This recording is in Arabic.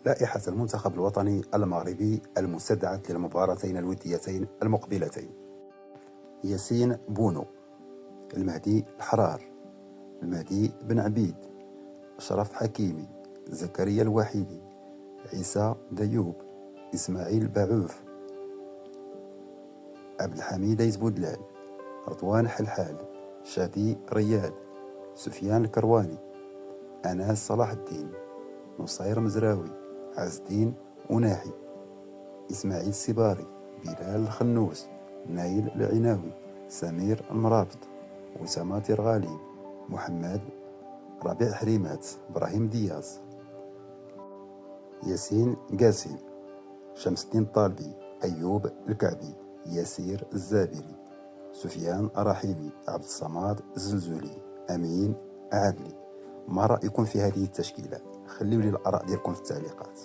لائحة المنتخب الوطني المغربي المستدعى للمباراتين الوديتين المقبلتين: ياسين بونو، المهدي الحرار، المهدي بن عبيد، أشرف حكيمي، زكريا الوحيدي، عيسى ديوب، إسماعيل باعوف، عبد الحميد عيز بودلال، رضوان حلحال، شادي رياد، سفيان الكرواني، أناس صلاح الدين، نصير مزراوي، عز الدين أناحي، إسماعيل السباري، بلال الخنوس، نايل العناوي، سمير المرابط، أسامة ترغالي، محمد ربيع حريمات، إبراهيم دياز، ياسين قاسم، شمس الدين الطالبي، أيوب الكعبي، ياسير الزابري، سفيان الرحيمي، عبد الصماد الزلزولي، أمين عادلي. ما رأيكم في هذه التشكيلة؟ خليوا لي الآراء ديالكم في التعليقات.